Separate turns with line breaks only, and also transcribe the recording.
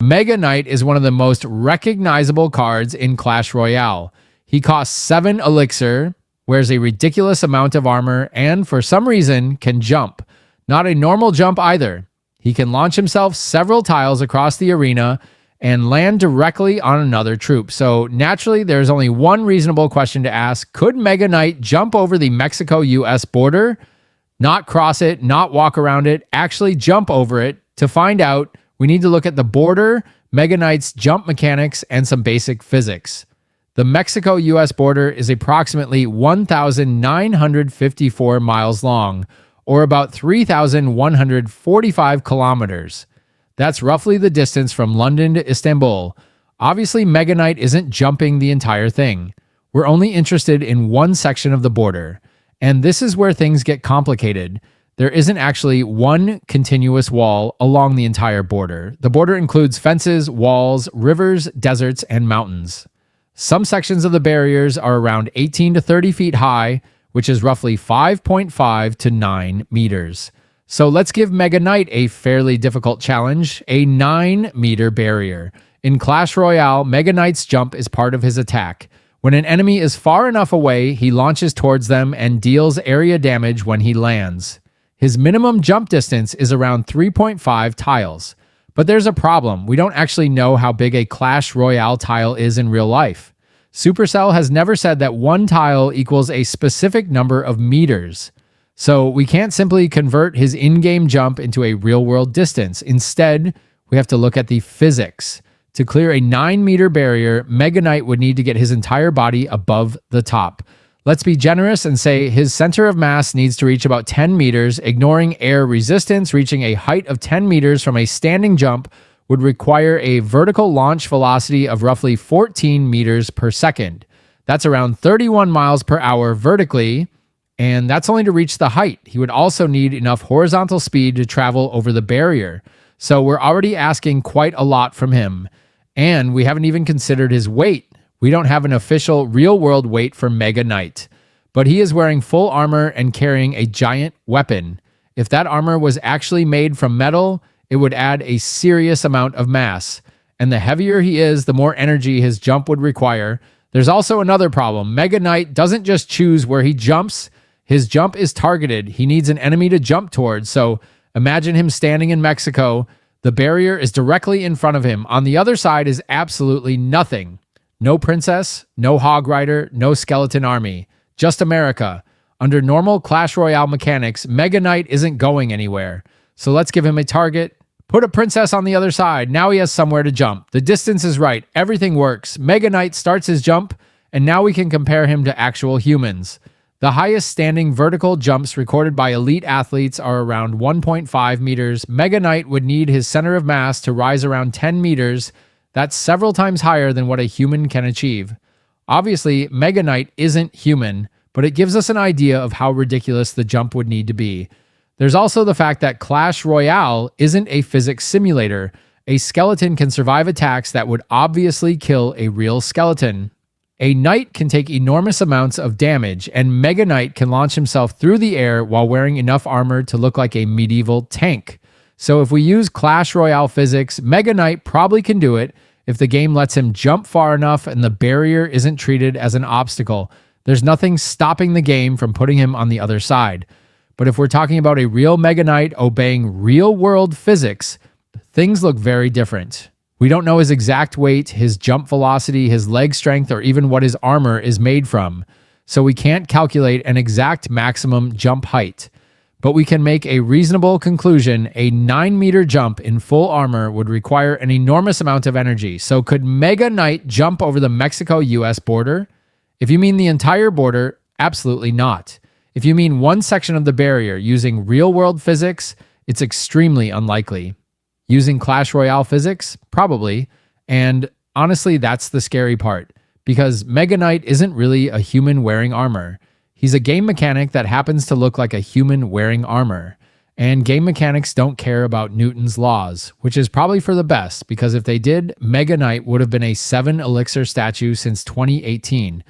Mega Knight is one of the most recognizable cards in Clash Royale. He costs 7 elixir, wears a ridiculous amount of armor, and for some reason can jump. Not a normal jump either. He can launch himself several tiles across the arena and land directly on another troop. So naturally, there's only one reasonable question to ask. Could Mega Knight jump over the Mexico-US border? Not cross it, not walk around it, actually jump over it. To find out, we need to look at the border, Mega Knight's jump mechanics, and some basic physics. The Mexico-US border is approximately 1,954 miles long, or about 3,145 kilometers. That's roughly the distance from London to Istanbul. Obviously, Mega Knight isn't jumping the entire thing. We're only interested in one section of the border. And this is where things get complicated. There isn't actually one continuous wall along the entire border. The border includes fences, walls, rivers, deserts, and mountains. Some sections of the barriers are around 18 to 30 feet high, which is roughly 5.5 to 9 meters. So let's give Mega Knight a fairly difficult challenge, a 9-meter barrier. In Clash Royale, Mega Knight's jump is part of his attack. When an enemy is far enough away, he launches towards them and deals area damage when he lands. His minimum jump distance is around 3.5 tiles. But there's a problem. We don't actually know how big a Clash Royale tile is in real life. Supercell has never said that one tile equals a specific number of meters. So we can't simply convert his in-game jump into a real-world distance. Instead, we have to look at the physics. To clear a 9-meter barrier, Mega Knight would need to get his entire body above the top. Let's be generous and say his center of mass needs to reach about 10 meters. Ignoring air resistance, reaching a height of 10 meters from a standing jump would require a vertical launch velocity of roughly 14 meters per second. That's around 31 miles per hour vertically, and that's only to reach the height. He would also need enough horizontal speed to travel over the barrier. So we're already asking quite a lot from him. And we haven't even considered his weight. We don't have an official real-world weight for Mega Knight. But he is wearing full armor and carrying a giant weapon. If that armor was actually made from metal, it would add a serious amount of mass. And the heavier he is, the more energy his jump would require. There's also another problem. Mega Knight doesn't just choose where he jumps. His jump is targeted. He needs an enemy to jump towards. So imagine him standing in Mexico. The barrier is directly in front of him. On the other side is absolutely nothing. No princess, no hog rider, no skeleton army. Just America. Under normal Clash Royale mechanics, Mega Knight isn't going anywhere. So let's give him a target. Put a princess on the other side. Now he has somewhere to jump. The distance is right. Everything works. Mega Knight starts his jump, and now we can compare him to actual humans. The highest standing vertical jumps recorded by elite athletes are around 1.5 meters. Mega Knight would need his center of mass to rise around 10 meters. That's several times higher than what a human can achieve. Obviously, Mega Knight isn't human, but it gives us an idea of how ridiculous the jump would need to be. There's also the fact that Clash Royale isn't a physics simulator. A skeleton can survive attacks that would obviously kill a real skeleton. A knight can take enormous amounts of damage, and Mega Knight can launch himself through the air while wearing enough armor to look like a medieval tank. So if we use Clash Royale physics, Mega Knight probably can do it if the game lets him jump far enough and the barrier isn't treated as an obstacle. There's nothing stopping the game from putting him on the other side. But if we're talking about a real Mega Knight obeying real-world physics, things look very different. We don't know his exact weight, his jump velocity, his leg strength, or even what his armor is made from. So we can't calculate an exact maximum jump height. But we can make a reasonable conclusion. A 9-meter jump in full armor would require an enormous amount of energy. So could Mega Knight jump over the Mexico-US border? If you mean the entire border, absolutely not. If you mean one section of the barrier using real-world physics, it's extremely unlikely. Using Clash Royale physics? Probably. And honestly, that's the scary part, because Mega Knight isn't really a human wearing armor. He's a game mechanic that happens to look like a human wearing armor. And game mechanics don't care about Newton's laws, which is probably for the best, because if they did, Mega Knight would have been a 7 elixir statue since 2018.